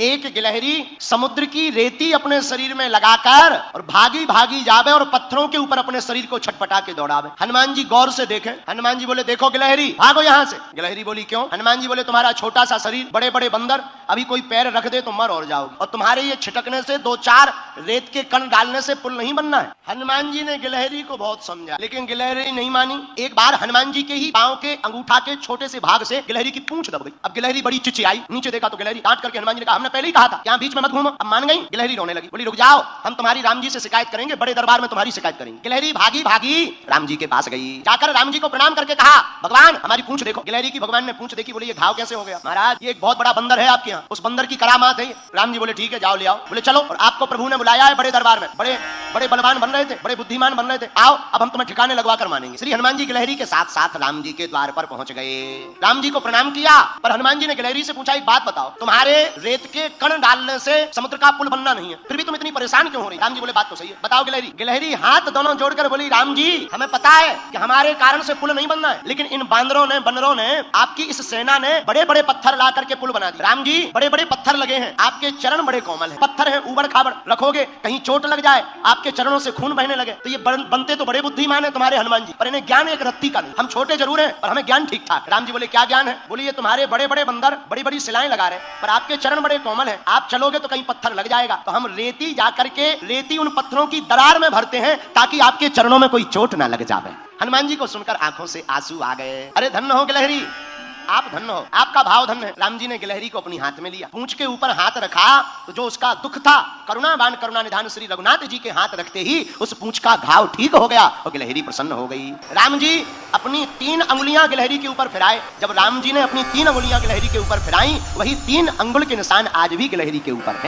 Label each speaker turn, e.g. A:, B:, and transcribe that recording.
A: एक गिलहरी समुद्र की रेती अपने शरीर में लगाकर और भागी भागी जावे और पत्थरों के ऊपर अपने शरीर को छटपटा के दौड़ावे। हनुमान जी गौर से देखें। हनुमान जी बोले देखो गिलहरी भागो यहाँ से। गिलहरी बोली क्यों? हनुमान जी बोले तुम्हारा छोटा सा शरीर, बड़े बड़े बंदर, अभी कोई पैर रख दे तो मर और जाओगे, और तुम्हारे ये छिटकने से, दो चार रेत के कण डालने से पुल नहीं बनना है। हनुमान जी ने गिलहरी को बहुत समझा, लेकिन गिलहरी नहीं मानी। एक बार हनुमान जी के ही पांव के अंगूठा के छोटे से भाग से गिलहरी की पूंछ दब गई। अब गिलहरी बड़ी चिचियाई, नीचे देखा तो गिलहरी काट करके हनुमान जी ने कहा हमने पहले ही कहा था यहाँ बीच में मत घूमो। अब मान गई। गिलहरी रोने लगी, बोली रुक जाओ, हम तुम्हारी राम जी से शिकायत करेंगे, बड़े दरबार में तुम्हारी शिकायत करेंगे। गिलहरी भागी भागी राम जी के पास गई, जाकर राम जी को प्रणाम करके कहा भगवान हमारी पूंछ देखो। गिलहरी की भगवान ने पूंछ देखी, बोले ये घाव कैसे हो गया? महाराज ये एक बहुत बड़ा बंदर है आपके यहाँ, उस बंदर की करामात है। राम जी बोले ठीक है जाओ ले आओ। बोले चलो, और आपको प्रभु ने बुलाया है बड़े दरबार में, बड़े बड़े बलवान बन रहे थे, बड़े बुद्धिमान बन रहे थे, आओ अब हम तुम्हें ठिकाने लगवा कर मानेंगे। श्री हनुमान जी गिलहरी के साथ साथ राम जी के द्वार पर पहुंच गए। राम जी को प्रणाम किया, पर हनुमान जी ने गिलहरी से पूछा एक बात बताओ, तुम्हारे रेत के कण डालने से समुद्र का पुल बनना नहीं है, फिर भी तुम इतनी परेशान क्यों हो रही? राम जी बोले बात तो सही है, बताओ गिलहरी। गिलहरी हाथ दोनों जोड़कर बोली राम जी हमें पता है कि हमारे कारण से पुल नहीं बनना है, लेकिन इन बांदरों ने, बंदरों ने, आपकी इस सेना ने बड़े बड़े पत्थर ला करके पुल बना दिया। राम जी बड़े बड़े पत्थर लगे हैं, आपके चरण बड़े कोमल हैं, पत्थर है ऊबड़ खाबड़, रखोगे कहीं चोट लग जाए, आपके चरणों से खून बहने लगे, तो ये बनते तो बड़े बुद्धिमान है तुम्हारे हनुमान जी, पर इन्हें ज्ञान एक रत्ती का नहीं। हम छोटे जरूर हैं पर हमें ज्ञान ठीक ठाक। राम जी बोले क्या ज्ञान है? बोले ये तुम्हारे बड़े बड़े बंदर बड़ी बड़ी सिलाएं लगा रहे, पर आपके चरण बड़े कोमल हैं, आप चलोगे तो कहीं पत्थर लग जाएगा, तो हम रेती जाकर के रेती उन पत्थरों की दरार में भरते हैं ताकि आपके चरणों में कोई चोट ना लग जाए। हनुमान जी को सुनकर आंखों से आंसू आ गए। अरे धन्य हो गिलहरी, आप धन्य हो, आपका भाव धन्य है। राम जी ने गिलहरी को अपनी हाथ में लिया, पूंछ के ऊपर हाथ रखा तो जो उसका दुख था, करुणावान करुणा निधान श्री रघुनाथ जी के हाथ रखते ही उस पूंछ का घाव ठीक हो गया और गिलहरी प्रसन्न हो गई। राम जी अपनी 3 अंगुलियां गिलहरी के ऊपर फिराए। जब राम जी ने अपनी 3 अंगुलियां गिलहरी के ऊपर फिराई, वही 3 अंगुल के निशान आज भी गिलहरी के ऊपर है।